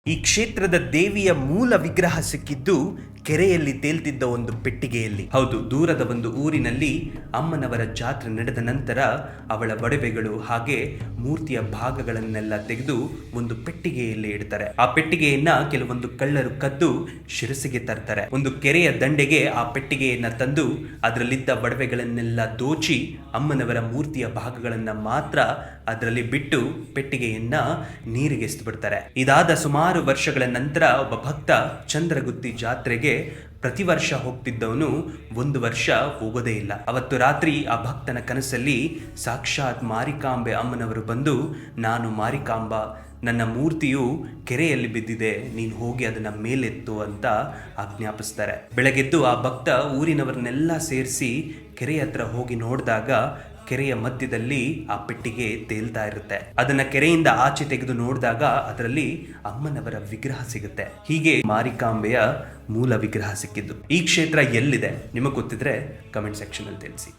ಈ ಕ್ಷೇತ್ರದ ದೇವಿಯ ಮೂಲ ವಿಗ್ರಹ ಸಿಕ್ಕಿದ್ದು ಕೆರೆಯಲ್ಲಿ ತೇಲ್ತಿದ್ದ ಒಂದು ಪೆಟ್ಟಿಗೆಯಲ್ಲಿ. ಹೌದು, ದೂರದ ಒಂದು ಊರಿನಲ್ಲಿ ಅಮ್ಮನವರ ಜಾತ್ರೆ ನಡೆದ ನಂತರ ಅವಳ ಒಡವೆಗಳು ಹಾಗೆ ಮೂರ್ತಿಯ ಭಾಗಗಳನ್ನೆಲ್ಲ ತೆಗೆದು ಒಂದು ಪೆಟ್ಟಿಗೆಯಲ್ಲಿ ಇಡ್ತಾರೆ. ಆ ಪೆಟ್ಟಿಗೆಯನ್ನ ಕೆಲವೊಂದು ಕಳ್ಳರು ಕದ್ದು ಶಿರಸಿಗೆ ತರ್ತಾರೆ. ಒಂದು ಕೆರೆಯ ದಂಡೆಗೆ ಆ ಪೆಟ್ಟಿಗೆಯನ್ನ ತಂದು ಅದರಲ್ಲಿದ್ದ ಒಡವೆಗಳನ್ನೆಲ್ಲ ದೋಚಿ ಅಮ್ಮನವರ ಮೂರ್ತಿಯ ಭಾಗಗಳನ್ನ ಮಾತ್ರ ಅದರಲ್ಲಿ ಬಿಟ್ಟು ಪೆಟ್ಟಿಗೆಯನ್ನ ನೀರಿಗೆ ಎಸೆದುಬಿಡ್ತಾರೆ. ಇದಾದ ಸುಮಾರು ವರ್ಷಗಳ ನಂತರ ಒಬ್ಬ ಭಕ್ತ ಚಂದ್ರಗುತ್ತಿ ಜಾತ್ರೆಗೆ ಪ್ರತಿ ವರ್ಷ ಹೋಗ್ತಿದ್ದವನು ಒಂದು ವರ್ಷ ಹೋಗೋದೇ ಇಲ್ಲ. ಅವತ್ತು ರಾತ್ರಿ ಆ ಭಕ್ತನ ಕನಸಲ್ಲಿ ಸಾಕ್ಷಾತ್ ಮಾರಿಕಾಂಬೆ ಅಮ್ಮನವರು ಬಂದು, ನಾನು ಮಾರಿಕಾಂಬ, ನನ್ನ ಮೂರ್ತಿಯು ಕೆರೆಯಲ್ಲಿ ಬಿದ್ದಿದೆ, ನೀನು ಹೋಗಿ ಅದನ್ನ ಮೇಲೆತ್ತು ಅಂತ ಆಜ್ಞಾಪಿಸ್ತಾರೆ. ಬೆಳಗ್ಗೆದ್ದು ಆ ಭಕ್ತ ಊರಿನವರನ್ನೆಲ್ಲ ಸೇರಿಸಿ ಕೆರೆಯ ಹತ್ರ ಹೋಗಿ ನೋಡಿದಾಗ ಕೆರೆಯ ಮಧ್ಯದಲ್ಲಿ ಆ ಪೆಟ್ಟಿಗೆ ತೇಲ್ತಾ ಇರುತ್ತೆ. ಅದನ್ನ ಕೆರೆಯಿಂದ ಆಚೆ ತೆಗೆದು ನೋಡಿದಾಗ ಅದರಲ್ಲಿ ಅಮ್ಮನವರ ವಿಗ್ರಹ ಸಿಗುತ್ತೆ. ಹೀಗೆ ಮಾರಿಕಾಂಬೆಯ ಮೂಲ ವಿಗ್ರಹ ಸಿಕ್ಕಿದ್ದು. ಈ ಕ್ಷೇತ್ರ ಎಲ್ಲಿದೆ ನಿಮಗೆ ಗೊತ್ತಿದ್ರೆ ಕಮೆಂಟ್ ಸೆಕ್ಷನ್ ಅಲ್ಲಿ ತಿಳಿಸಿ.